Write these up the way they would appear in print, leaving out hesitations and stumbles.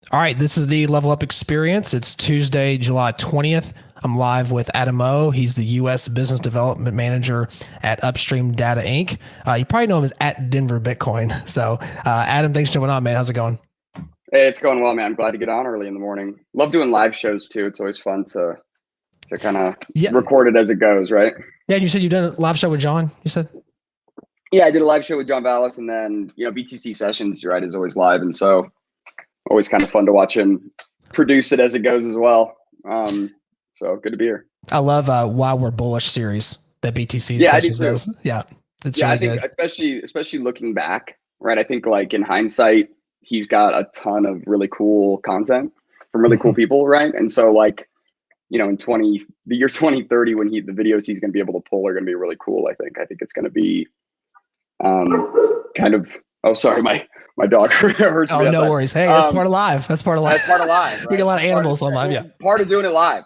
All right, this is the Level Up Experience. It's Tuesday, July 20th. I'm live with Adam O. He's the U.S. Business Development Manager at Upstream Data Inc. You probably know him as at Denver Bitcoin. So, Adam, thanks for jumping on, man. How's it going? Hey, it's going well, man. I'm glad to get on early in the morning. Love doing live shows too. It's always fun to kind of Yeah, record it as it goes, right? yeah. You said you done a live show with John. You said. Yeah, I did a live show with John Vallis, and then BTC Sessions, right, is always live, and so always kind of fun to watch him produce it as it goes as well. So good to be here. I love Why We're Bullish series that BTC Yeah, I do Sessions too. does. Yeah, it's Yeah, I really think good. especially looking back, right? I think like in hindsight, he's got a ton of really cool content from really cool people, right? And so like in the year 2030, when the videos he's going to be able to pull are going to be really cool. I think it's going to be kind of. Oh, sorry, my dog hurts Oh, me no outside. worries. Hey, that's part of live. That's part of live. That's part of live, We right? get a lot of animals on live. Yeah. Part of doing it live.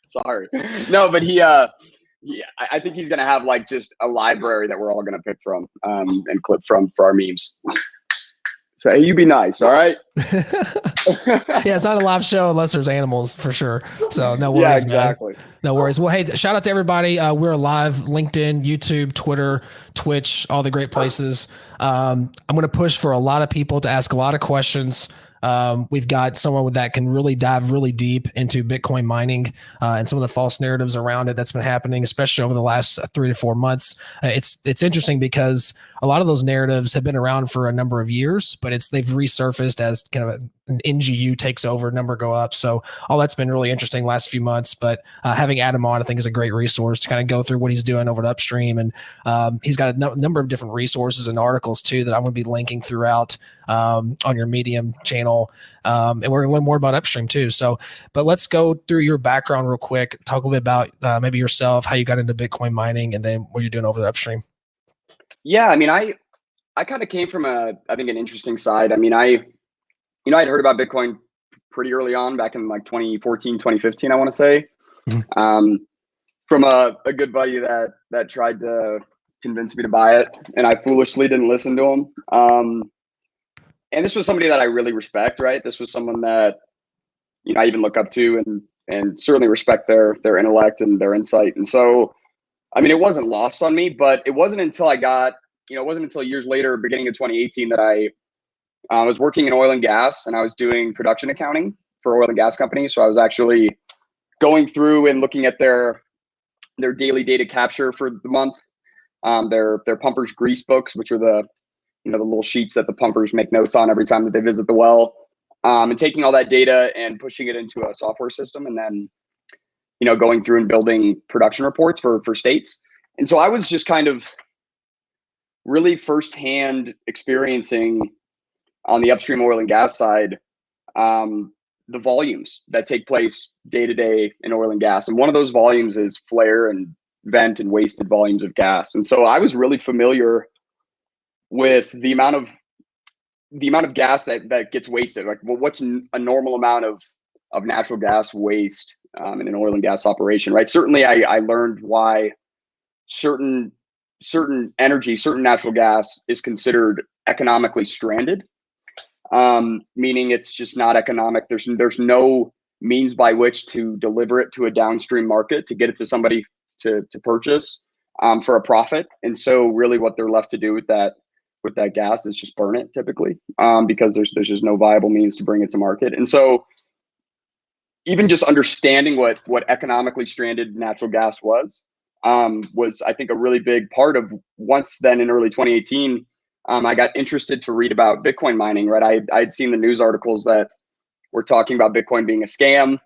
Sorry, no, but I think he's going to have like just a library that we're all going to pick from and clip from for our memes. So hey, you be nice, all right? Yeah, it's not a live show unless there's animals for sure. So no Yeah, worries, man. exactly. No worries. Well, hey, shout out to everybody. We're live, LinkedIn, YouTube, Twitter, Twitch, all the great places. I'm going to push for a lot of people to ask a lot of questions. We've got someone that can really dive really deep into Bitcoin mining and some of the false narratives around it that's been happening, especially over the last 3 to 4 months. It's interesting because a lot of those narratives have been around for a number of years, but they've resurfaced as kind of an NGU takes over, number go up. So all that's been really interesting last few months. But having Adam on, I think, is a great resource to kind of go through what he's doing over at Upstream, and he's got a number of different resources and articles too that I'm going to be linking throughout on your Medium channel, and we're going to learn more about Upstream too. So, but let's go through your background real quick. Talk a little bit about maybe yourself, how you got into Bitcoin mining, and then what you're doing over at Upstream. Yeah, I mean, I kind of came from I think an interesting side. I mean, I'd heard about Bitcoin pretty early on back in like 2014, 2015, I want to say, from a good buddy that tried to convince me to buy it, and I foolishly didn't listen to him. And this was somebody that I really respect, right? This was someone that, I even look up to and certainly respect their intellect and their insight. And so, I mean, it wasn't lost on me, but it wasn't until it wasn't until years later, beginning of 2018, that I was working in oil and gas, and I was doing production accounting for oil and gas companies. So I was actually going through and looking at their daily data capture for the month, their pumpers grease books, which are the little sheets that the pumpers make notes on every time that they visit the well, and taking all that data and pushing it into a software system, and then going through and building production reports for states. And so I was just kind of really firsthand experiencing on the upstream oil and gas side, the volumes that take place day to day in oil and gas. And one of those volumes is flare and vent and wasted volumes of gas. And so I was really familiar with the amount of gas that gets wasted. Like, well, what's a normal amount of natural gas waste in an oil and gas operation, right? Certainly I learned why certain energy, certain natural gas is considered economically stranded, meaning it's just not economic. There's no means by which to deliver it to a downstream market to get it to somebody to purchase for a profit. And so really what they're left to do with that gas is just burn it typically, because there's just no viable means to bring it to market. And so even just understanding what economically stranded natural gas was I think a really big part of, once then in early 2018, I got interested to read about Bitcoin mining, right? I'd seen the news articles that were talking about Bitcoin being a scam,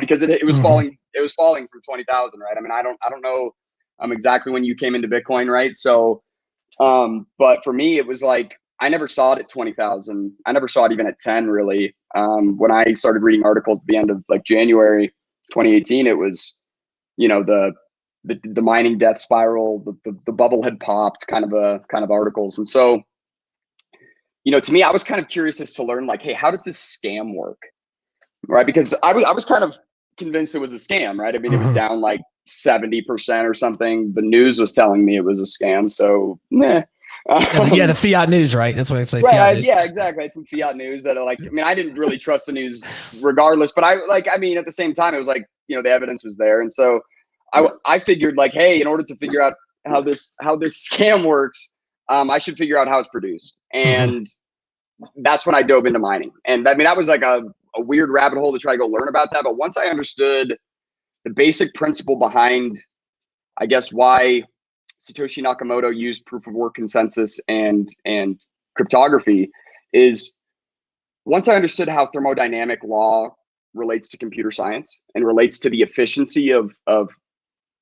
because it was falling from 20,000, right? I mean, I don't know exactly when you came into Bitcoin, right? So, but for me, it was like, I never saw it at 20,000. I never saw it even at 10, really. When I started reading articles at the end of like January 2018, it was, the mining death spiral, the bubble had popped kind of articles. And so, to me, I was kind of curious as to learn, like, hey, how does this scam work? Right? Because I was kind of convinced it was a scam, right? I mean, it was down like 70% or something. The news was telling me it was a scam. So, Yeah, the fiat news, right? That's what they say. Right. Fiat news. Yeah, exactly. I had some fiat news that are like, I mean, I didn't really trust the news regardless, but I mean, at the same time, it was like, the evidence was there. And so I figured like, hey, in order to figure out how this scam works, I should figure out how it's produced. Mm-hmm. And that's when I dove into mining. And I mean, that was like a weird rabbit hole to try to go learn about that. But once I understood the basic principle behind, I guess, why Satoshi Nakamoto used proof of work consensus and cryptography, is once I understood how thermodynamic law relates to computer science and relates to the efficiency of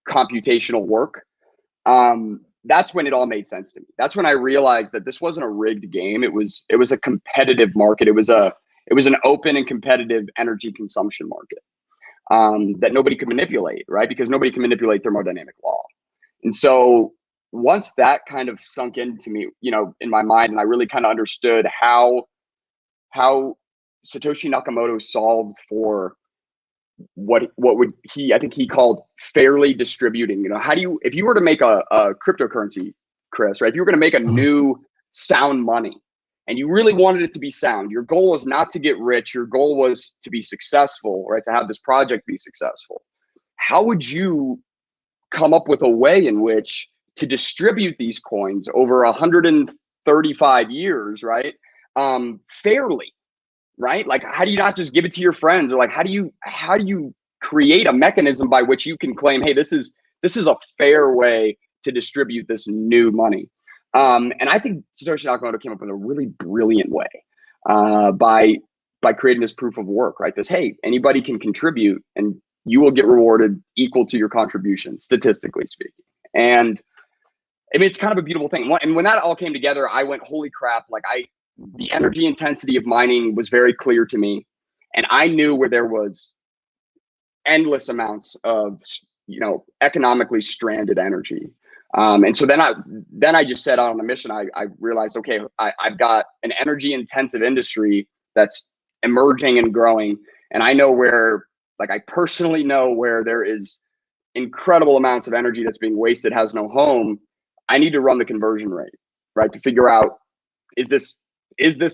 computational work, that's when it all made sense to me. That's when I realized that this wasn't a rigged game. It was a competitive market. It was an open and competitive energy consumption market, that nobody could manipulate, right? Because nobody can manipulate thermodynamic law. And so once that kind of sunk into me, in my mind, and I really kind of understood how Satoshi Nakamoto solved for what would he I think he called fairly distributing. How do you, if you were to make a cryptocurrency, Chris, right? If you were going to make a Mm-hmm. new sound money and you really wanted it to be sound, your goal was not to get rich, your goal was to be successful, right? To have this project be successful. How would you come up with a way in which to distribute these coins over 135 years, right? Fairly, right? Like, how do you not just give it to your friends, or like, how do you create a mechanism by which you can claim, hey, this is a fair way to distribute this new money? And I think Satoshi Nakamoto came up with a really brilliant way, by creating this proof of work, right? This, hey, anybody can contribute and you will get rewarded equal to your contribution, statistically speaking. And I mean, it's kind of a beautiful thing. And when that all came together, I went, holy crap, like the energy intensity of mining was very clear to me. And I knew where there was endless amounts of, economically stranded energy. And so then I just set out on a mission. I realized, okay, I've got an energy intensive industry that's emerging and growing. And I know where, like, I personally know where there is incredible amounts of energy that's being wasted, has no home. I need to run the conversion rate, right? To figure out, is this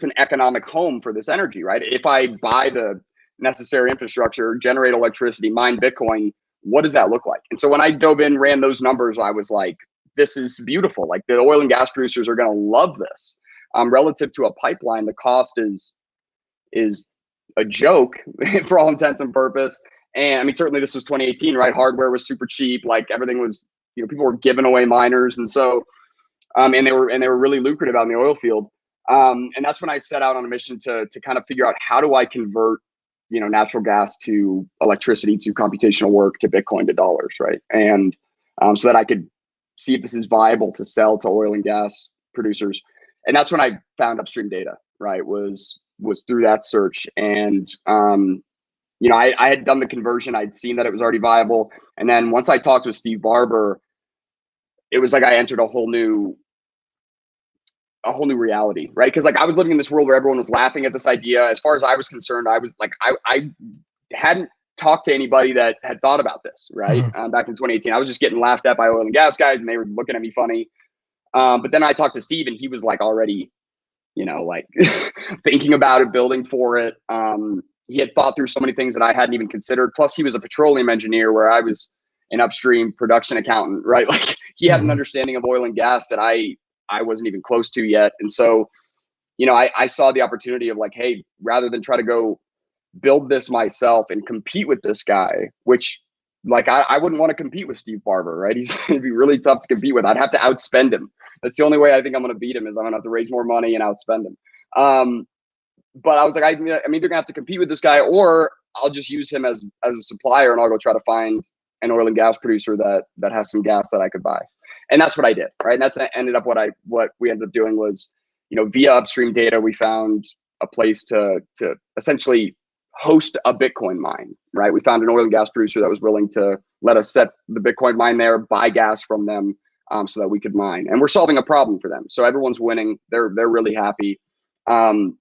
an economic home for this energy, right? If I buy the necessary infrastructure, generate electricity, mine Bitcoin, what does that look like? And so when I dove in, ran those numbers, I was like, this is beautiful. Like, the oil and gas producers are going to love this. Relative to a pipeline, the cost is a joke for all intents and purpose. And I mean, certainly this was 2018, right? Hardware was super cheap. Like, everything was, people were giving away miners. And so, and they were really lucrative out in the oil field. And that's when I set out on a mission to kind of figure out, how do I convert, natural gas to electricity, to computational work, to Bitcoin, to dollars, right? And so that I could see if this is viable to sell to oil and gas producers. And that's when I found Upstream Data, right? Was through that search. And I had done the conversion. I'd seen that it was already viable. And then once I talked with Steve Barber, it was like I entered a whole new reality, right? Because, like, I was living in this world where everyone was laughing at this idea. As far as I was concerned, I was like, I hadn't talked to anybody that had thought about this, right? Mm-hmm. Back in 2018, I was just getting laughed at by oil and gas guys, and they were looking at me funny. But then I talked to Steve, and he was like already, like thinking about it, building for it. He had thought through so many things that I hadn't even considered. Plus, he was a petroleum engineer, where I was an upstream production accountant, right? Like, he had an Mm-hmm. understanding of oil and gas that I wasn't even close to yet. And so, I saw the opportunity of, like, hey, rather than try to go build this myself and compete with this guy, which, like, I wouldn't want to compete with Steve Barber, right? He'd be really tough to compete with. I'd have to outspend him. That's the only way I think I'm going to beat him, is I'm going to have to raise more money and outspend him. But I was like, I'm either going to have to compete with this guy, or I'll just use him as a supplier, and I'll go try to find an oil and gas producer that has some gas that I could buy. And that's what I did, right? And that's ended up what we ended up doing was, via Upstream Data, we found a place to essentially host a Bitcoin mine, right? We found an oil and gas producer that was willing to let us set the Bitcoin mine there, buy gas from them, so that we could mine. And we're solving a problem for them. So everyone's winning. They're really happy. And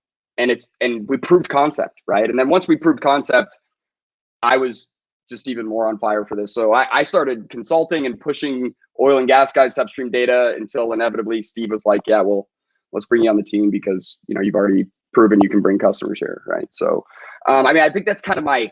we proved concept, right? And then once we proved concept, I was just even more on fire for this. So I started consulting and pushing oil and gas guys to upstream data until inevitably Steve was like, yeah, well, let's bring you on the team because, you know, you've already proven you can bring customers here. Right. So, I mean, I think that's kind of my,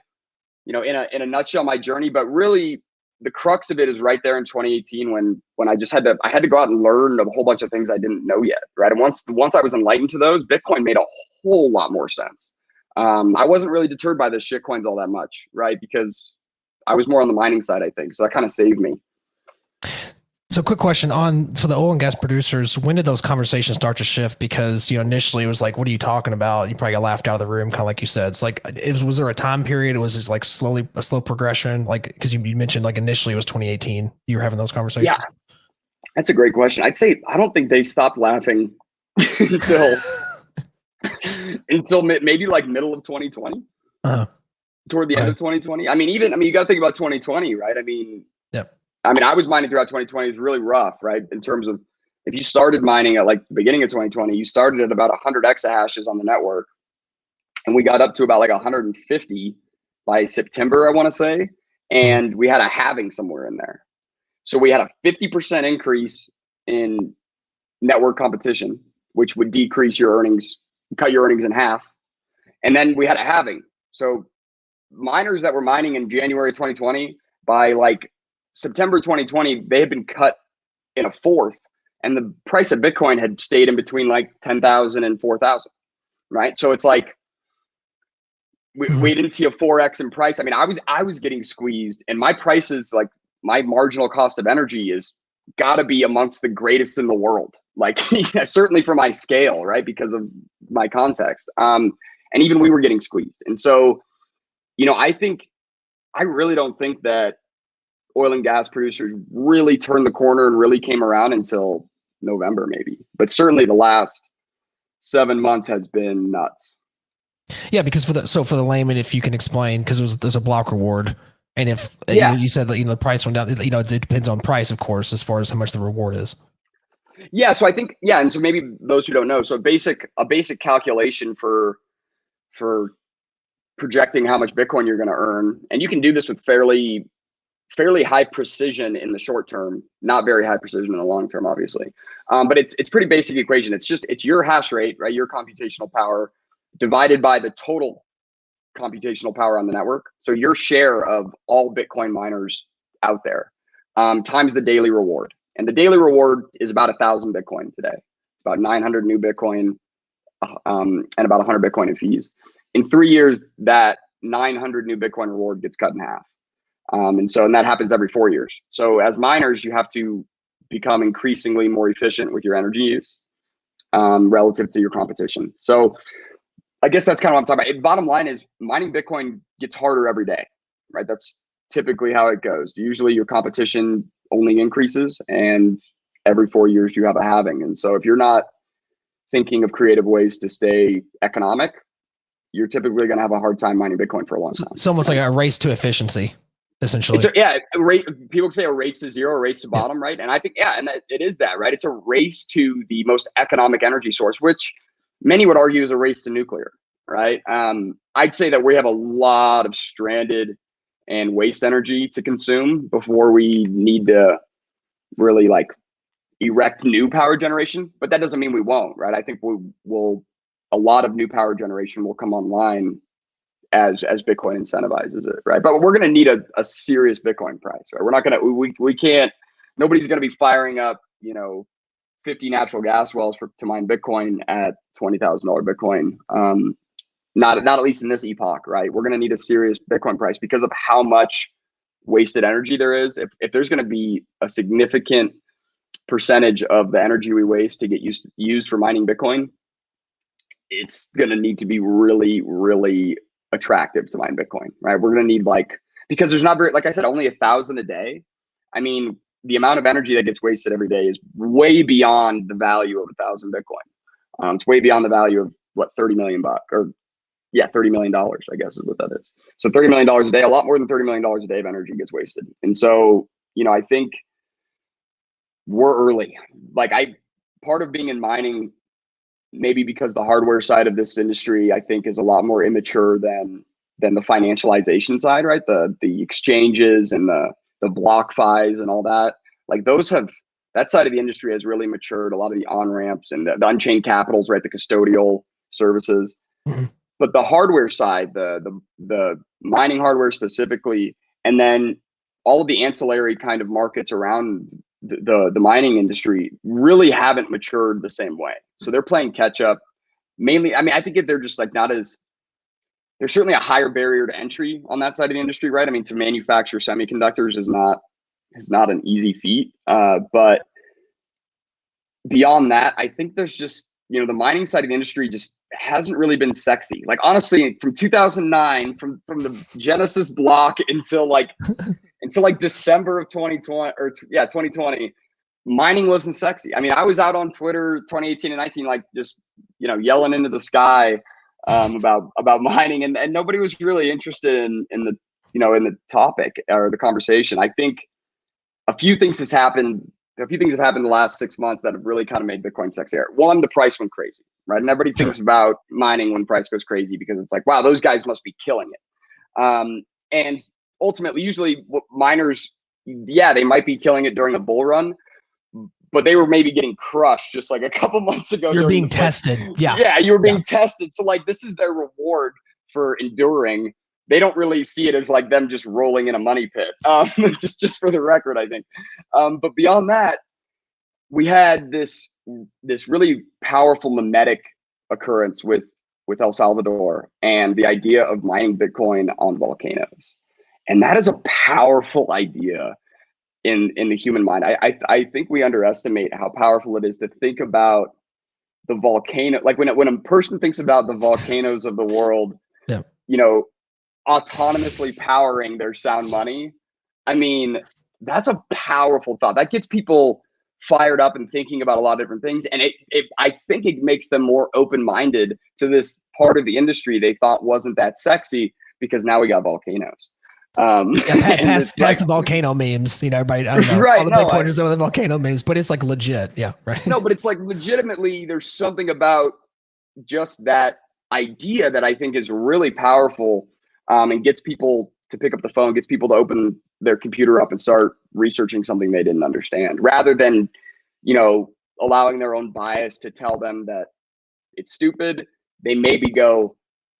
you know, in a nutshell, my journey, but really the crux of it is right there in 2018 when I just had to go out and learn a whole bunch of things I didn't know yet. Right. And once I was enlightened to those, Bitcoin made a whole lot more sense. I wasn't really deterred by the shit coins all that much, right? Because I was more on the mining side, I think. So that kind of saved me. So quick question for the oil and gas producers, when did those conversations start to shift? Because, you know, initially it was like, what are you talking about? You probably got laughed out of the room, kind of like you said. It's like, was there a time period? Was it like a slow progression? Like, because you mentioned like initially it was 2018, you were having those conversations. Yeah, that's a great question. I'd say, I don't think they stopped laughing until, until maybe like middle of 2020, toward the end of 2020. I mean, you got to think about 2020, right? Yep. I was mining throughout 2020. It was really rough, right? In terms of if you started mining at like the beginning of 2020, you started at about 100 exahashes on the network. And we got up to about like 150 by September, I want to say. And we had a halving somewhere in there. So we had a 50% increase in network competition, which would decrease your earnings, cut your earnings in half. And then we had a halving. So miners that were mining in January 2020, by like September 2020, they had been cut in a fourth, and the price of Bitcoin had stayed in between like 10,000 and 4,000, right? So it's like we didn't see a 4x in price. I mean, I was getting squeezed, and my prices, like my marginal cost of energy is got to be amongst the greatest in the world. Like certainly for my scale, right? Because of my context. And even we were getting squeezed. And so, you know, I really don't think that oil and gas producers really turned the corner and really came around until November, maybe. But certainly the last 7 months has been nuts. Yeah, because for the layman, if you can explain, because there's a block reward, and if you said that the price went down, it depends on price, of course, as far as how much the reward is. Yeah, so I think and so maybe those who don't know, so a basic calculation for projecting how much Bitcoin you're going to earn, and you can do this with fairly high precision in the short term, not very high precision in the long term, obviously. But it's pretty basic equation. It's your hash rate, right? Your computational power divided by the total computational power on the network. So your share of all Bitcoin miners out there, times the daily reward. And the daily reward is about 1,000 Bitcoin today. It's about 900 new Bitcoin, and about 100 Bitcoin in fees. In 3 years, that 900 new Bitcoin reward gets cut in half. And that happens every 4 years. So as miners, you have to become increasingly more efficient with your energy use, relative to your competition. So I guess that's kind of what I'm talking about. Bottom line is mining Bitcoin gets harder every day, right? That's typically how it goes. Usually your competition only increases, and every 4 years you have a halving. And so if you're not thinking of creative ways to stay economic, you're typically going to have a hard time mining Bitcoin for a long time. It's almost like a race to efficiency, essentially. People say a race to zero, a race to bottom, right? And I think, and it is that, right? It's a race to the most economic energy source, which many would argue is a race to nuclear, right? I'd say that we have a lot of stranded and waste energy to consume before we need to really like erect new power generation, but that doesn't mean we won't, right? I think a lot of new power generation will come online as Bitcoin incentivizes it, right? But we're going to need a serious Bitcoin price, right? We're not going to, we can't, nobody's going to be firing up, 50 natural gas wells to mine Bitcoin at $20,000 Bitcoin. Not at least in this epoch, right? We're going to need a serious Bitcoin price because of how much wasted energy there is. If there's going to be a significant percentage of the energy we waste to get used for mining Bitcoin, it's going to need to be really, really attractive to mine Bitcoin, right? We're going to need because there's not very, like I said, only 1,000 a day. I mean, the amount of energy that gets wasted every day is way beyond the value of 1,000 Bitcoin. It's way beyond the value of $30 million or $30 million, I guess is what that is. So $30 million a day, a lot more than $30 million a day of energy gets wasted. And so, I think we're early. Part of being in mining, maybe because the hardware side of this industry, I think, is a lot more immature than than the financialization side, right? The exchanges and the block fies and all that. Like that side of the industry has really matured. A lot of the on ramps and the unchained capitals, right? The custodial services. Mhm. But the hardware side, the mining hardware specifically, and then all of the ancillary kind of markets around the mining industry really haven't matured the same way. So they're playing catch up. Mainly, I mean, I think if they're just like not as there's certainly a higher barrier to entry on that side of the industry, right? I mean, to manufacture semiconductors is not an easy feat. But beyond that, I think there's just the mining side of the industry just hasn't really been sexy. Like honestly, from 2009, from the Genesis block until like December of 2020 or 2020, mining wasn't sexy. I mean, I was out on Twitter 2018 and 19, like just yelling into the sky about mining, and nobody was really interested in the topic or the conversation. I think a few things have happened in the last 6 months that have really kind of made Bitcoin sexier. One, the price went crazy, right? And everybody thinks about mining when price goes crazy because it's like, wow, those guys must be killing it. And ultimately, usually miners, yeah, they might be killing it during a bull run, but they were maybe getting crushed just like a couple months ago. You're being tested. Yeah, you were being tested. So like, this is their reward for enduring. They don't really see it as like them just rolling in a money pit. Just for the record, I think. But beyond that, we had this really powerful mimetic occurrence with El Salvador and the idea of mining Bitcoin on volcanoes, and that is a powerful idea in the human mind. I think we underestimate how powerful it is to think about the volcano. Like when a person thinks about the volcanoes of the world, autonomously powering their sound money. I mean, that's a powerful thought. That gets people fired up and thinking about a lot of different things. And I think it makes them more open-minded to this part of the industry they thought wasn't that sexy, because now we got volcanoes. Past the volcano memes, everybody, I know, right, all the Bitcoiners over the volcano memes, but it's like legit. Yeah. Right. No, but it's like legitimately, there's something about just that idea that I think is really powerful, and gets people to pick up the phone, gets people to open their computer up and start researching something they didn't understand, rather than, allowing their own bias to tell them that it's stupid. They maybe go,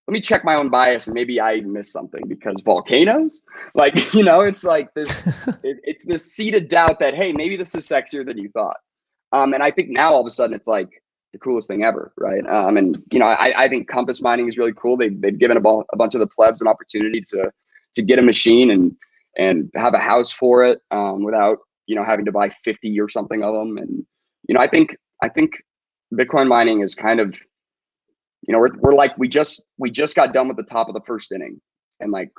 let me check my own bias and maybe I missed something, because volcanoes, like, it's like this, it's this seeded doubt that, hey, maybe this is sexier than you thought. And I think now all of a sudden it's like the coolest thing ever, right? And I think Compass mining is really cool. They've given a bunch of the plebs an opportunity to get a machine and have a house for it, without having to buy 50 or something of them. And I think Bitcoin mining is kind of, we're like, we just got done with the top of the first inning, and like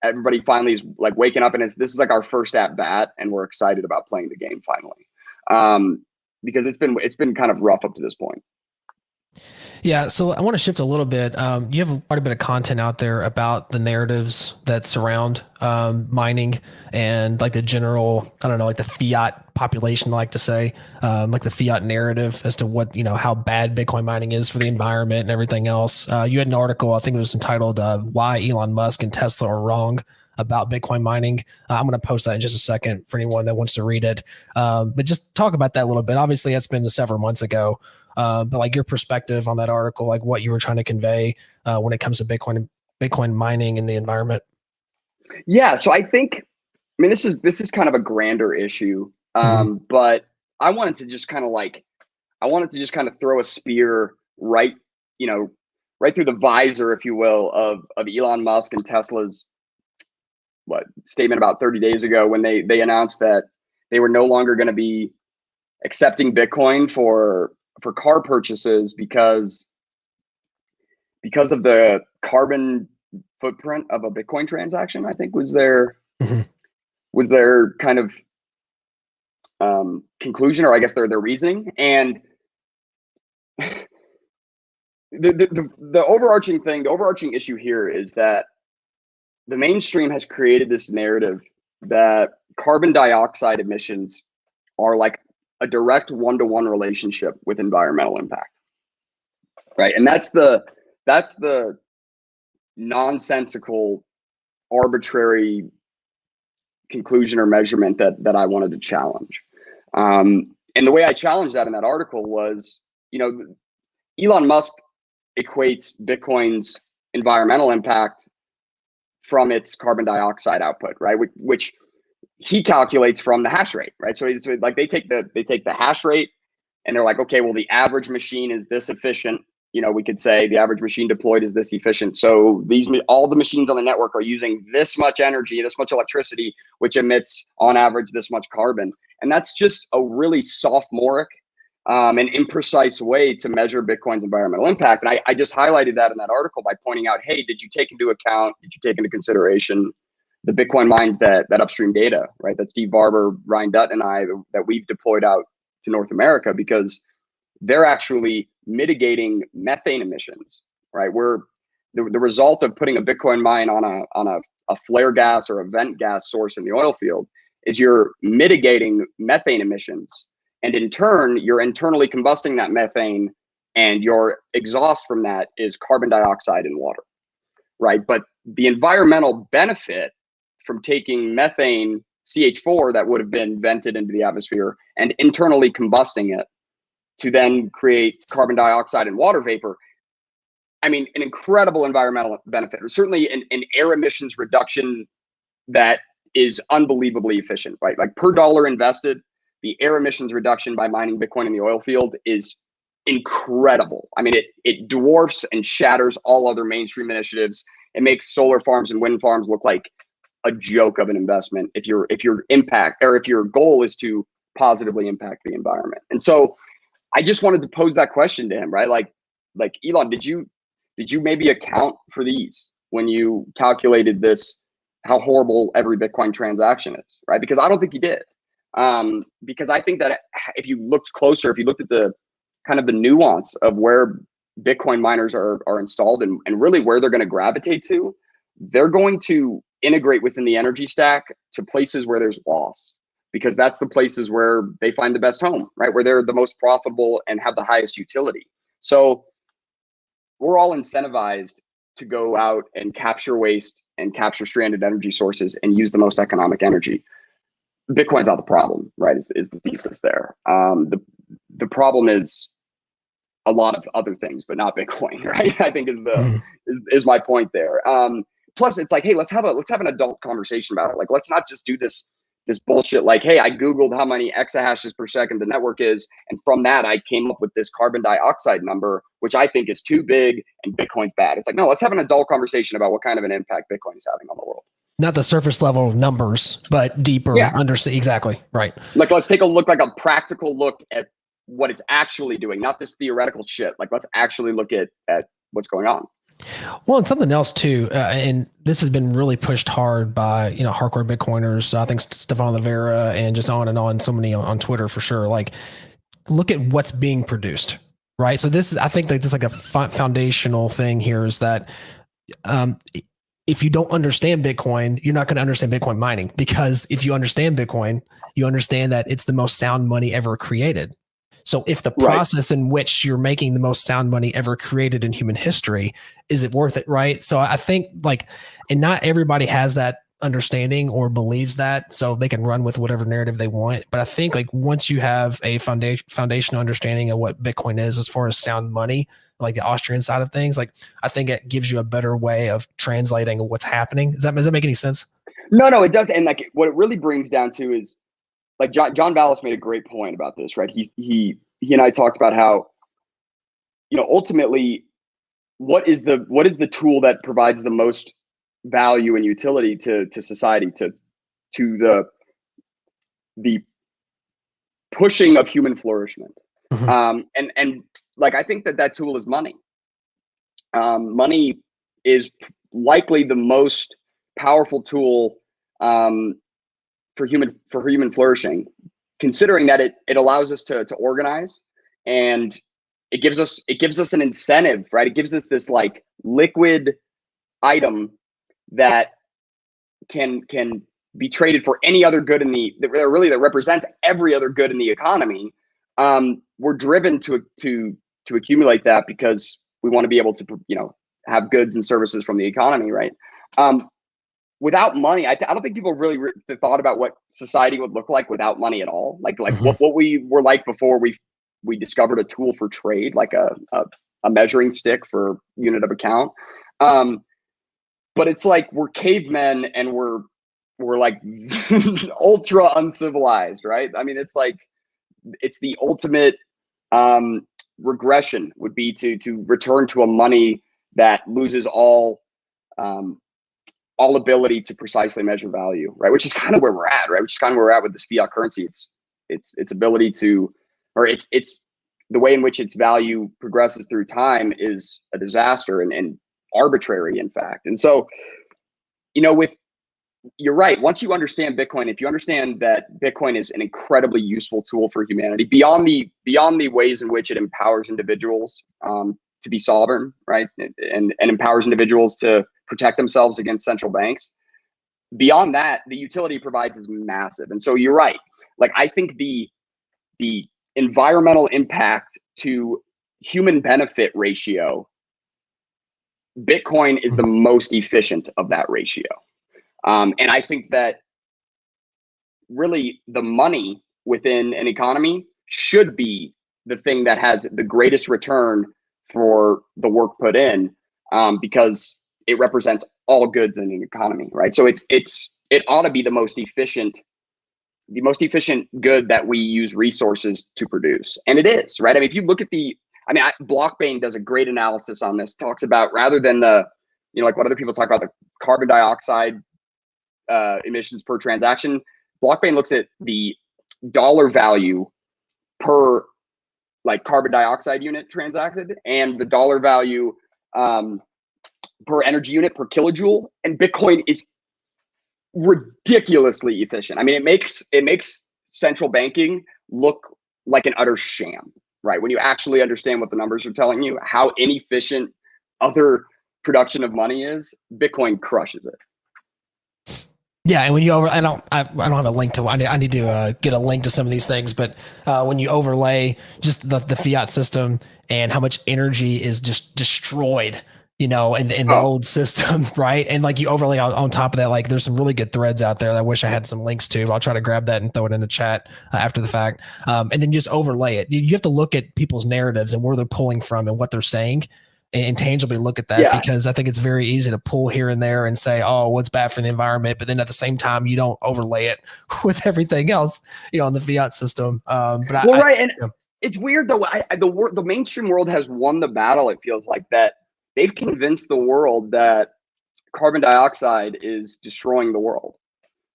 everybody finally is like waking up, and this is like our first at bat, and we're excited about playing the game finally. Because it's been kind of rough up to this point. Yeah, so I want to shift a little bit. You have quite a bit of content out there about the narratives that surround mining and like the general, I don't know, like the fiat population like to say, like the fiat narrative as to what, how bad Bitcoin mining is for the environment and everything else. You had an article, I think it was entitled "Why Elon Musk and Tesla Are Wrong About Bitcoin Mining." I'm going to post that in just a second for anyone that wants to read it. But just talk about that a little bit. Obviously, that's been several months ago. But like your perspective on that article, like what you were trying to convey when it comes to Bitcoin mining and the environment. Yeah, so I mean, this is kind of a grander issue, but I wanted to just kind of throw a spear right through the visor, if you will, of Elon Musk and Tesla's statement about 30 days ago, when they announced that they were no longer going to be accepting Bitcoin for car purchases because of the carbon footprint of a Bitcoin transaction, I think was their kind of conclusion, or I guess their reasoning. And the overarching issue here is that the mainstream has created this narrative that carbon dioxide emissions are like a direct one-to-one relationship with environmental impact, right? And that's the nonsensical, arbitrary conclusion or measurement that I wanted to challenge. And the way I challenged that in that article was, Elon Musk equates Bitcoin's environmental impact from its carbon dioxide output, right? Which he calculates from the hash rate, right? So it's like they take the hash rate and they're like, okay, well, the average machine is this efficient. We could say the average machine deployed is this efficient. So all the machines on the network are using this much energy, this much electricity, which emits on average this much carbon. And that's just a really sophomoric and imprecise way to measure Bitcoin's environmental impact. And I just highlighted that in that article by pointing out, hey, did you take into consideration the Bitcoin mines that upstream data, right? That Steve Barber, Ryan Dutton, and I, that we've deployed out to North America, because they're actually mitigating methane emissions, right? Where the result of putting a Bitcoin mine on a flare gas or a vent gas source in the oil field is you're mitigating methane emissions. And in turn, you're internally combusting that methane, and your exhaust from that is carbon dioxide and water, right? But the environmental benefit from taking methane, CH4, that would have been vented into the atmosphere, and internally combusting it to then create carbon dioxide and water vapor. I mean, an incredible environmental benefit, or certainly an air emissions reduction that is unbelievably efficient, right? Like per dollar invested, the air emissions reduction by mining Bitcoin in the oil field is incredible. I mean, it dwarfs and shatters all other mainstream initiatives. It makes solar farms and wind farms look like a joke of an investment if your impact, or if your goal is to positively impact the environment. And so I just wanted to pose that question to him, right? Like Elon, did you maybe account for these when you calculated this, how horrible every Bitcoin transaction is, right? Because I don't think he did. Because I think that if you looked closer, if you looked at the kind of the nuance of where Bitcoin miners are installed and really where they're going to gravitate to, they're going to integrate within the energy stack to places where there's loss, because that's the places where they find the best home, right? Where they're the most profitable and have the highest utility. So we're all incentivized to go out and capture waste and capture stranded energy sources and use the most economic energy. Bitcoin's not the problem, right? Is the thesis there. The problem is a lot of other things, but not Bitcoin, right? I think is my point there. Plus, it's like, hey, let's have an adult conversation about it. Like, let's not just do this bullshit. Like, hey, I Googled how many exahashes per second the network is, and from that, I came up with this carbon dioxide number, which I think is too big, and Bitcoin's bad. It's like, no, let's have an adult conversation about what kind of an impact Bitcoin is having on the world. Not the surface level numbers, but deeper. Yeah. Understand exactly right. Like, let's take a look, like a practical look at what it's actually doing, not this theoretical shit. Like, let's actually look at what's going on. Well, and something else too, and this has been really pushed hard by hardcore Bitcoiners. I think Stefan Livera and just on so many on Twitter for sure. Like, look at what's being produced, right? So this is, I think, like this like a foundational thing here is that if you don't understand Bitcoin, you're not going to understand Bitcoin mining, because if you understand Bitcoin, you understand that it's the most sound money ever created. So if the process in which you're making the most sound money ever created in human history, is it worth it? Right. So I think and not everybody has that understanding or believes that, so they can run with whatever narrative they want. But I think once you have a foundational understanding of what Bitcoin is as far as sound money, like the Austrian side of things, I think it gives you a better way of translating what's happening. Does that make any sense? No, it does. And what it really brings down to is, like, John Vallis made a great point about this, right? He and I talked about how, ultimately, what is the tool that provides the most value and utility to society, to the pushing of human flourishment. Mm-hmm. And I think that tool is money. Money is likely the most powerful tool for human flourishing, considering that it allows us to organize, and it gives us an incentive, right? It gives us this liquid item that can be traded for any other good that represents every other good in the economy. We're driven to accumulate that because we want to be able to have goods and services from the economy, right? Without money, I don't think people really thought about what society would look like without money at all. Like Mhm. what we were like before we discovered a tool for trade, like a measuring stick for unit of account. But it's like we're cavemen and we're like ultra uncivilized, right? I mean, it's like it's the ultimate regression would be to return to a money that loses um, all ability to precisely measure value, right? Which is kind of where we're at, right? Which is kind of where we're at with this fiat currency. Its ability to, or it's the way in which its value progresses through time is a disaster and arbitrary, in fact. And so, with you're right. Once you understand Bitcoin, if you understand that Bitcoin is an incredibly useful tool for humanity beyond the ways in which it empowers individuals to be sovereign, right, and empowers individuals to protect themselves against central banks. Beyond that, the utility it provides is massive. And so you're right. Like I think the environmental impact to human benefit ratio, Bitcoin is the most efficient of that ratio. And I think that really the money within an economy should be the thing that has the greatest return for the work put in, because it represents all goods in an economy, right? So it ought to be the most efficient good that we use resources to produce, and it is, right? I mean, if you look at Blockbane does a great analysis on this. Talks about rather than like what other people talk about, the carbon dioxide emissions per transaction. Blockbane looks at the dollar value per like carbon dioxide unit transacted and the dollar value per energy unit per kilojoule. And Bitcoin is ridiculously efficient. I mean, it makes central banking look like an utter sham, right? When you actually understand what the numbers are telling you, how inefficient other production of money is, Bitcoin crushes it. Yeah, and when you I don't have a link to. I need to get a link to some of these things, but when you overlay just the fiat system and how much energy is just destroyed, in the Oh, old system, right? And like you overlay on top of that, like there's some really good threads out there that I wish I had some links to. I'll try to grab that and throw it in the chat after the fact, and then just overlay it. You have to look at people's narratives and where they're pulling from and what they're saying, and tangibly look at that, yeah. because I think it's very easy to pull here and there and say, oh, what's bad for the environment? But then at the same time, you don't overlay it with everything else, in the fiat system. But Well, right. And it's weird though. The mainstream world has won the battle. It feels like that they've convinced the world that carbon dioxide is destroying the world,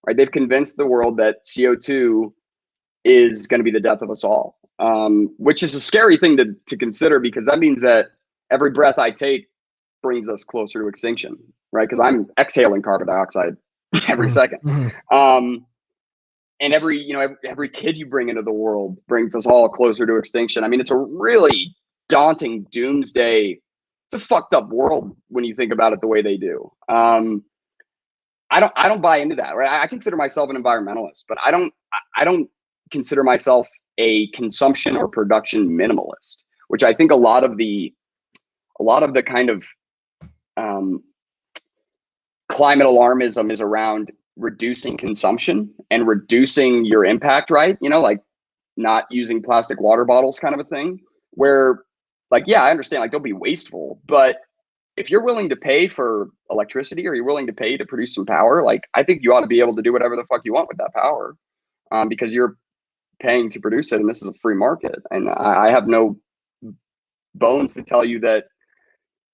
right? They've convinced the world that CO2 is going to be the death of us all, which is a scary thing to consider, because that means that every breath I take brings us closer to extinction, right? Because I'm exhaling carbon dioxide every second. And every kid you bring into the world brings us all closer to extinction. I mean, it's a really daunting doomsday. It's a fucked up world when you think about it the way they do. I don't buy into that, right? I consider myself an environmentalist, but I don't consider myself a consumption or production minimalist, which I think a lot of the kind of climate alarmism is around reducing consumption and reducing your impact, right? Like not using plastic water bottles, kind of a thing, where like, yeah, I understand, like, don't be wasteful, but if you're willing to pay for electricity or you're willing to pay to produce some power, like I think you ought to be able to do whatever the fuck you want with that power, because you're paying to produce it, and this is a free market. And I have no bones to tell you that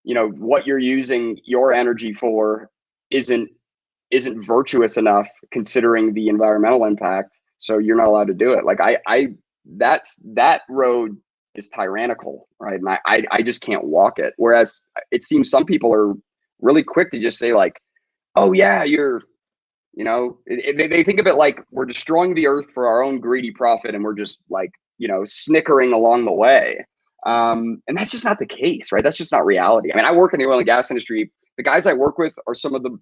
what you're using your energy for isn't virtuous enough considering the environmental impact, so you're not allowed to do it. Like that road is tyrannical, right? And I just can't walk it. Whereas it seems some people are really quick to just say like, oh yeah, they think of it like we're destroying the earth for our own greedy profit, and we're just like, snickering along the way. And that's just not the case, right? That's just not reality. I mean, I work in the oil and gas industry. The guys I work with are some of the,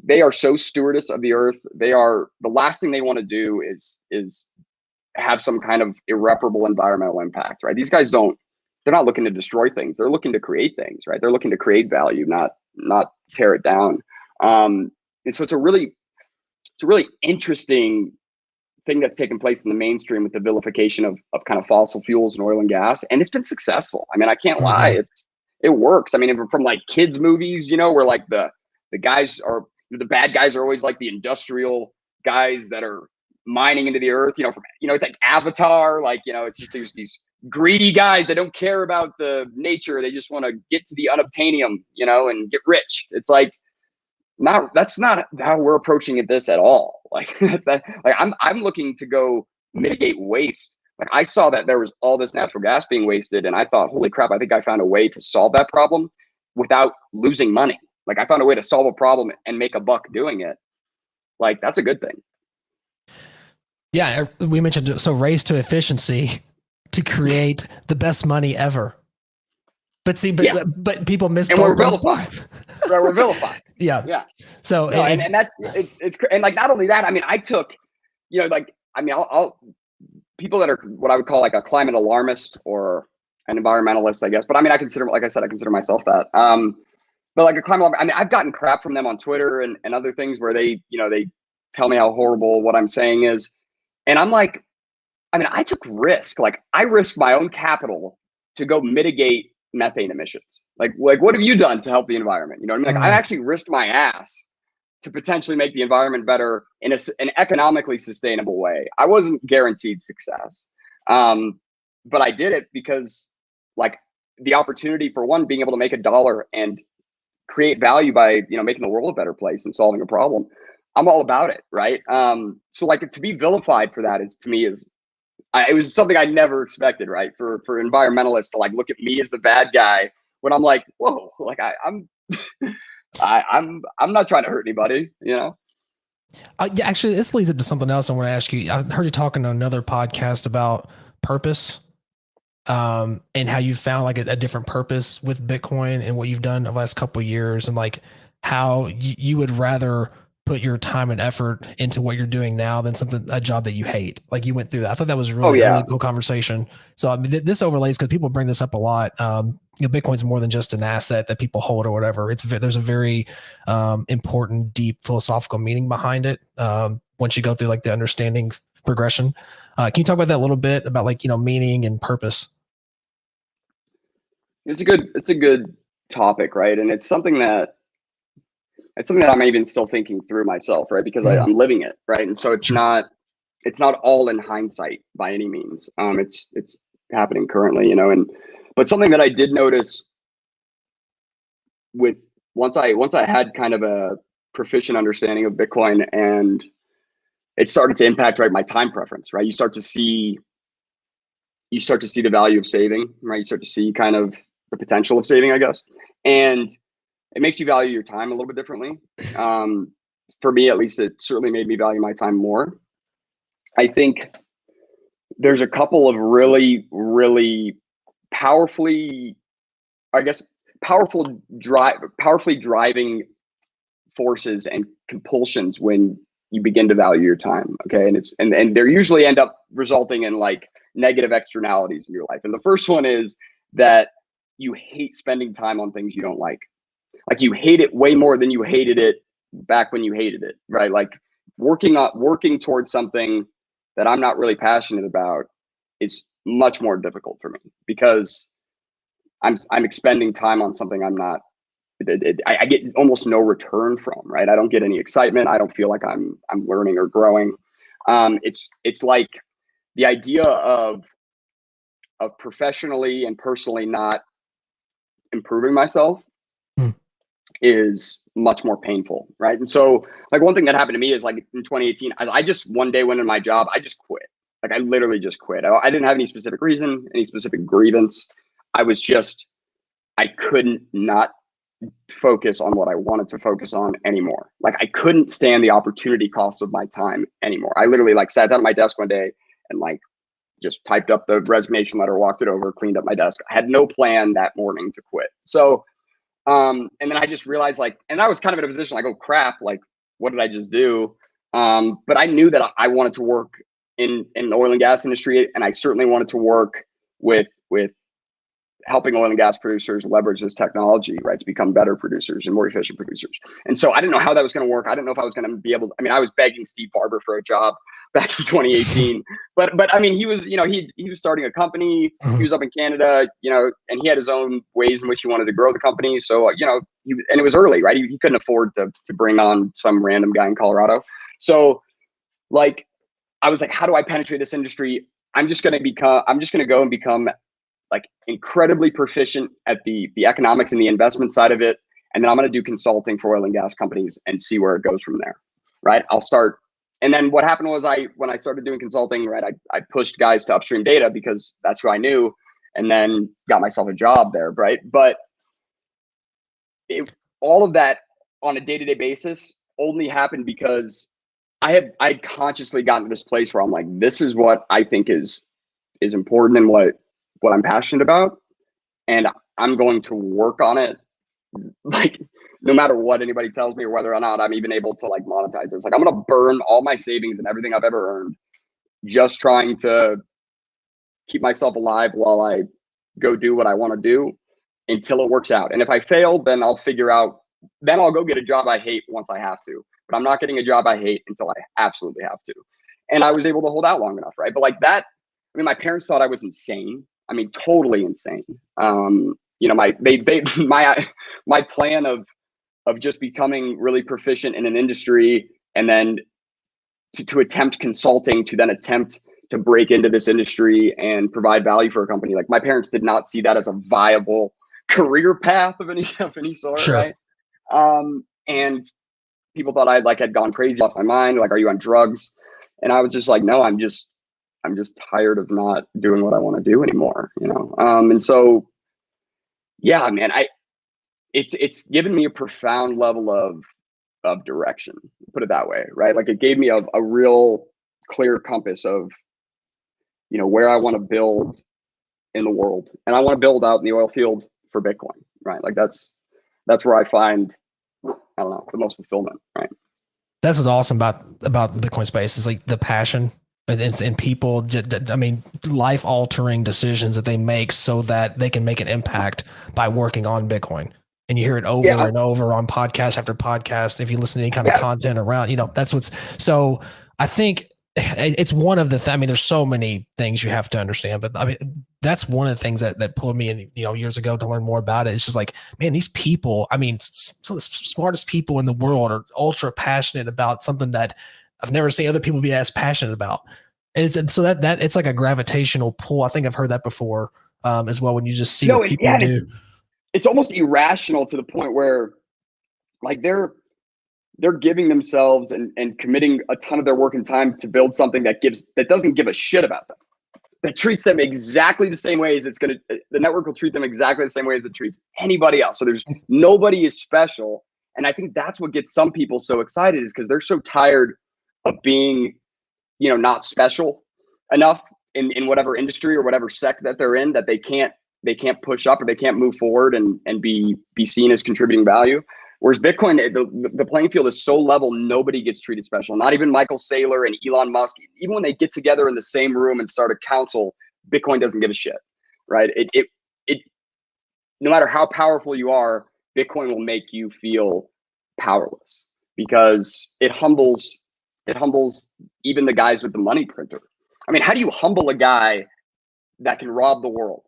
they are so stewardess of the earth. They are, the last thing they want to do is have some kind of irreparable environmental impact, right? These guys don't they're not looking to destroy things. They're looking to create things, right? They're looking to create value, not tear it down. And so it's a really interesting thing that's taken place in the mainstream with the vilification of kind of fossil fuels and oil and gas, and it's been successful. I mean, I can't lie, it works. I mean, from like kids movies, where like the guys are, the bad guys are always like the industrial guys that are mining into the earth, from it's like Avatar, like it's just these greedy guys that don't care about the nature, they just want to get to the unobtainium, and get rich. It's like, that's not how we're approaching this at all. Like I'm looking to go mitigate waste. Like I saw that there was all this natural gas being wasted, and I thought, holy crap, I think I found a way to solve that problem without losing money. Like I found a way to solve a problem and make a buck doing it. Like that's a good thing. Yeah, we mentioned, so race to efficiency to create the best money ever. But see, but people miss. And we're vilified. Right, we're vilified. Yeah. So no, and that's it's and like not only that. I mean, I took, I'll people that are what I would call like a climate alarmist or an environmentalist, I guess. But I mean, I consider myself that. But like a climate alarmist, I mean, I've gotten crap from them on Twitter and other things where they tell me how horrible what I'm saying is, and I'm like, I mean, I took risk. Like I risked my own capital to go mitigate methane emissions. Like what have you done to help the environment? You know what I mean? Like I actually risked my ass to potentially make the environment better in an economically sustainable way. I wasn't guaranteed success, but I did it because like the opportunity for one, being able to make $1 and create value by making the world a better place and solving a problem. I'm all about it, right? So like to be vilified for that it was something I never expected, right? For environmentalists to like look at me as the bad guy when I'm like, whoa, like I'm not trying to hurt anybody, Yeah, actually, this leads up to something else I want to ask you. I heard you talking on another podcast about purpose, and how you found like a different purpose with Bitcoin and what you've done the last couple of years, and like how you would rather put your time and effort into what you're doing now than a job that you hate. Like you went through that. I thought that was really, really cool conversation. So I mean, this overlays because people bring this up a lot. Bitcoin's more than just an asset that people hold or whatever. There's a very important, deep philosophical meaning behind it. Once you go through like the understanding progression, can you talk about that a little bit about like, meaning and purpose? It's a good topic, right? And it's something that I'm even still thinking through myself, right? Because I'm living it, right? And so it's not all in hindsight by any means. It's happening currently, but something that I did notice with once I had kind of a proficient understanding of Bitcoin, and it started to impact, right, my time preference, right? You start to see the value of saving, right? You start to see kind of the potential of saving, I guess. And it makes you value your time a little bit differently. For me, at least, it certainly made me value my time more. I think there's a couple of really, really powerfully driving forces and compulsions when you begin to value your time. Okay. And they usually end up resulting in like negative externalities in your life. And the first one is that you hate spending time on things you don't like. Like you hate it way more than you hated it back when you hated it, right? Like working towards something that I'm not really passionate about is much more difficult for me because I'm expending time on something I'm not. I get almost no return from, right? I don't get any excitement. I don't feel like I'm learning or growing. It's like the idea of professionally and personally not improving myself is much more painful, right? And so like one thing that happened to me is like in 2018, I just one day went in my job, I just quit. Like I literally just quit. I didn't have any specific reason, any specific grievance. I couldn't not focus on what I wanted to focus on anymore. Like I couldn't stand the opportunity cost of my time anymore. I literally like sat down at my desk one day and like just typed up the resignation letter, walked it over, cleaned up my desk. I had no plan that morning to quit. So and then I just realized like, and I was kind of in a position like, oh crap, like what did I just do? But I knew that I wanted to work in the oil and gas industry, and I certainly wanted to work with helping oil and gas producers leverage this technology, right, to become better producers and more efficient producers. And so I didn't know how that was going to work. I didn't know if I was going to be able to, I mean, I was begging Steve Barber for a job back in 2018, but I mean, he was, he was starting a company. He was up in Canada, and he had his own ways in which he wanted to grow the company. So, and it was early, right? He couldn't afford to bring on some random guy in Colorado. So like, I was like, how do I penetrate this industry? I'm just going to go and become like incredibly proficient at the economics and the investment side of it. And then I'm going to do consulting for oil and gas companies and see where it goes from there. Right. I'll start. And then what happened was when I started doing consulting, right, I pushed guys to Upstream Data because that's who I knew, and then got myself a job there. Right. But all of that on a day-to-day basis only happened because I'd consciously gotten to this place where I'm like, this is what I think is important and what I'm passionate about. And I'm going to work on it, like no matter what anybody tells me or whether or not I'm even able to like monetize this. Like I'm going to burn all my savings and everything I've ever earned just trying to keep myself alive while I go do what I want to do until it works out. And if I fail, then I'll go get a job I hate once I have to. But I'm not getting a job I hate until I absolutely have to. And I was able to hold out long enough, right? But like that, I mean, my parents thought I was insane. I mean, totally insane. My plan of just becoming really proficient in an industry and then to attempt consulting, to then attempt to break into this industry and provide value for a company. Like my parents did not see that as a viable career path of any sort, Sure. right? And people thought I had gone crazy off my mind. Like, are you on drugs? And I was just like, no, I'm just tired of not doing what I want to do anymore, And so, yeah, man, it's given me a profound level of direction, put it that way, right? Like it gave me a real clear compass of, where I want to build in the world. And I want to build out in the oil field for Bitcoin, right? Like that's where I find, I don't know, the most fulfillment, right? That's what's awesome about the Bitcoin space is like the passion and people, I mean, life altering decisions that they make so that they can make an impact by working on Bitcoin. And you hear it over and over on podcast after podcast. If you listen to any kind of content around, that's what's, so I think it's one of the, I mean, there's so many things you have to understand, but I mean, that's one of the things that pulled me in, years ago to learn more about it. It's just like, man, these people, I mean, some of the smartest people in the world are ultra passionate about something that I've never seen other people be as passionate about. And so that it's like a gravitational pull. I think I've heard that before as well. When you just see what people do, it's almost irrational to the point where like they're giving themselves and committing a ton of their work and time to build something that doesn't give a shit about them, that treats them exactly the same way as the network will treat them exactly the same way as it treats anybody else. So there's nobody is special. And I think that's what gets some people so excited, is because they're so tired of being, not special enough in whatever industry or whatever sect that they're in, that they can't push up or they can't move forward and be seen as contributing value. Whereas Bitcoin, the playing field is so level, nobody gets treated special. Not even Michael Saylor and Elon Musk. Even when they get together in the same room and start a council, Bitcoin doesn't give a shit, right? It no matter how powerful you are, Bitcoin will make you feel powerless because it humbles even the guys with the money printer. I mean, how do you humble a guy that can rob the world?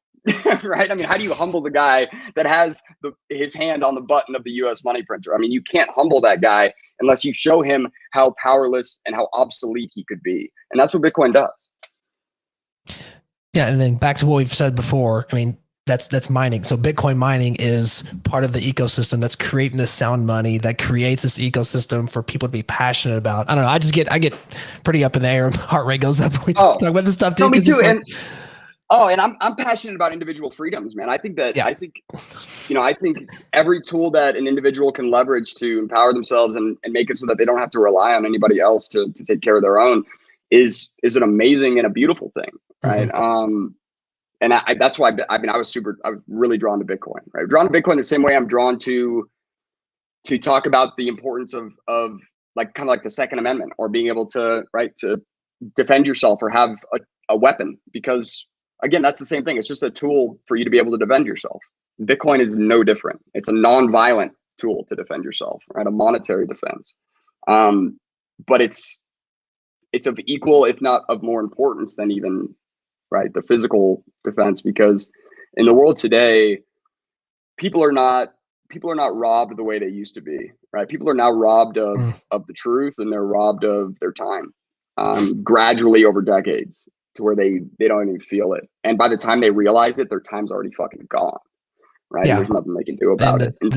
Right? I mean, how do you humble the guy that has his hand on the button of the US money printer? I mean, you can't humble that guy unless you show him how powerless and how obsolete he could be. And that's what Bitcoin does. Yeah. And then back to what we've said before, I mean, that's mining. So Bitcoin mining is part of the ecosystem that's creating this sound money that creates this ecosystem for people to be passionate about. I don't know. I get pretty up in the air. Heart rate goes up when we talk about this stuff too. No, me too. And I'm passionate about individual freedoms, man. I think every tool that an individual can leverage to empower themselves and make it so that they don't have to rely on anybody else to take care of their own is an amazing and a beautiful thing, right? Mm-hmm. And that's why I was really drawn to Bitcoin, right? Drawn to Bitcoin the same way I'm drawn to talk about the importance of like kind of like the Second Amendment or being able to defend yourself or have a weapon, because again, that's the same thing. It's just a tool for you to be able to defend yourself. Bitcoin is no different. It's a non-violent tool to defend yourself, right? A monetary defense. But it's of equal, if not of more importance than even, right, the physical defense, because in the world today, people are not robbed the way they used to be, right? People are now robbed of the truth, and they're robbed of their time, gradually over decades, to where they don't even feel it. And by the time they realize it, their time's already fucking gone, right? Yeah. And there's nothing they can do about it. And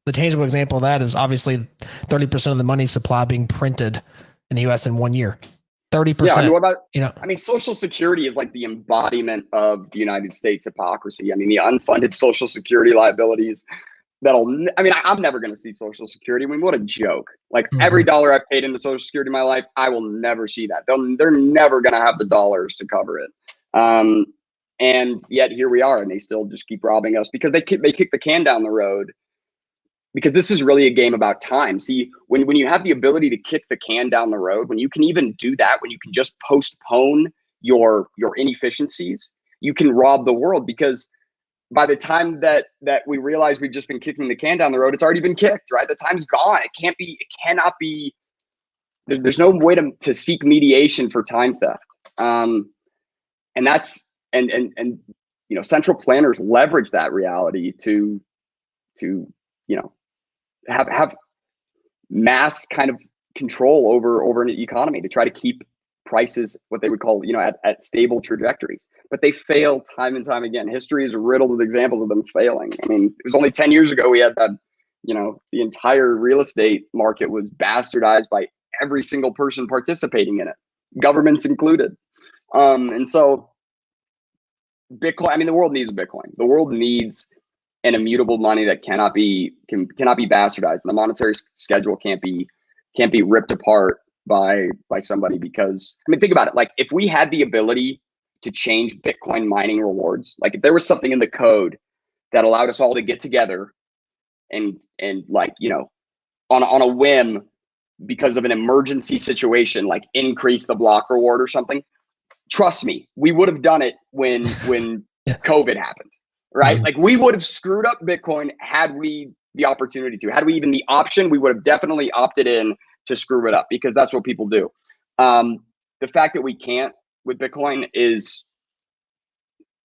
the tangible example of that is obviously 30% of the money supply being printed in the US in 1 year. 30%. Yeah, I mean, what about, I mean, Social Security is like the embodiment of the United States hypocrisy. I mean, the unfunded Social Security liabilities I'm never going to see Social Security. I mean, what a joke. Like every dollar I've paid into Social Security in my life, I will never see that. They're never going to have the dollars to cover it. And yet here we are, and they still just keep robbing us because they kick the can down the road, because this is really a game about time. See, when you have the ability to kick the can down the road, when you can even do that, when you can just postpone your inefficiencies, you can rob the world, because by the time that we realize we've just been kicking the can down the road, it's already been kicked, right? The time's gone. It cannot be, there's no way to seek mediation for time theft. And that's, and central planners leverage that reality to have mass kind of control over an economy, to try to keep prices, what they would call, at stable trajectories. But they fail time and time again. History is riddled with examples of them failing. I mean, it was only 10 years ago we had that, the entire real estate market was bastardized by every single person participating in it, governments included. And so Bitcoin, I mean, the world needs Bitcoin. The world needs an immutable money that cannot be bastardized. And the monetary schedule can't be ripped apart by somebody, because I mean, think about it. Like, if we had the ability to change Bitcoin mining rewards, like if there was something in the code that allowed us all to get together and like, on a whim, because of an emergency situation, like increase the block reward or something, trust me, we would have done it when Yeah. COVID happened, right? Like, we would have screwed up Bitcoin had we the opportunity to. Had we even the option, we would have definitely opted in to screw it up, because that's what people do. The fact that we can't with Bitcoin is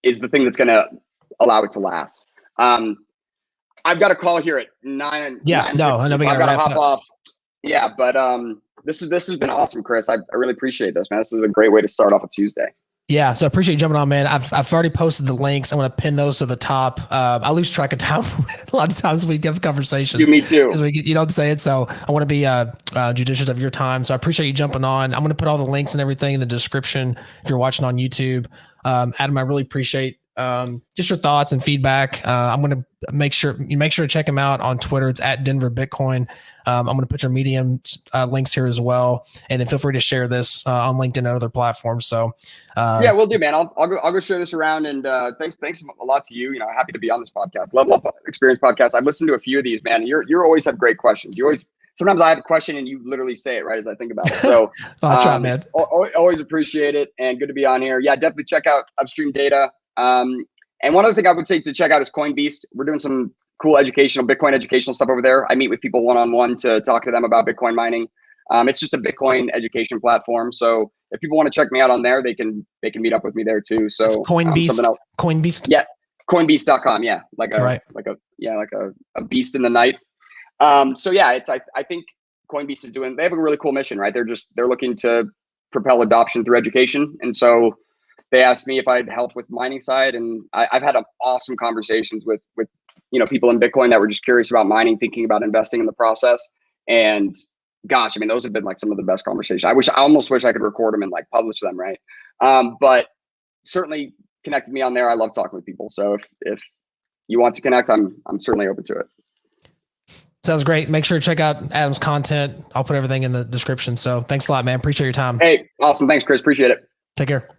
the thing that's going to allow it to last. I've got a call here at 9. Yeah, I've got to hop off. Yeah, but this has been awesome, Chris. I really appreciate this, man. This is a great way to start off a Tuesday. Yeah, so I appreciate you jumping on, man. I've already posted the links. I'm going to pin those to the top. I lose track of time a lot of times we have conversations. Do me too. You know what I'm saying? So I want to be judicious of your time. So I appreciate you jumping on. I'm going to put all the links and everything in the description if you're watching on YouTube. Adam, I really appreciate just your thoughts and feedback. I'm going to make sure to check him out on Twitter. It's at Denver Bitcoin. I'm going to put your Medium links here as well, and then feel free to share this on LinkedIn and other platforms. So yeah, we'll do, man. I'll go share this around, and thanks a lot to you. Happy to be on this podcast, Level Up Experience podcast. I've listened to a few of these, man. You always have great questions. Sometimes I have a question and you literally say it right as I think about it. So I'll try, man. Always appreciate it, and good to be on here. Yeah, definitely check out Upstream Data. And one other thing I would say to check out is CoinBeast. We're doing some cool Bitcoin educational stuff over there. I meet with people one-on-one to talk to them about Bitcoin mining. It's just a Bitcoin education platform. So if people want to check me out on there, they can meet up with me there too. So it's CoinBeast. CoinBeast. Yeah, coinbeast.com. Yeah, like a beast in the night. So yeah, I think CoinBeast they have a really cool mission, right? They're looking to propel adoption through education, and so they asked me if I'd help with mining side, and I've had awesome conversations with people in Bitcoin that were just curious about mining, thinking about investing in the process. And gosh, I mean, those have been like some of the best conversations. I almost wish I could record them and like publish them, right? But certainly connect with me on there. I love talking with people. So if you want to connect, I'm certainly open to it. Sounds great. Make sure to check out Adam's content. I'll put everything in the description. So thanks a lot, man. Appreciate your time. Hey, awesome. Thanks, Chris. Appreciate it. Take care.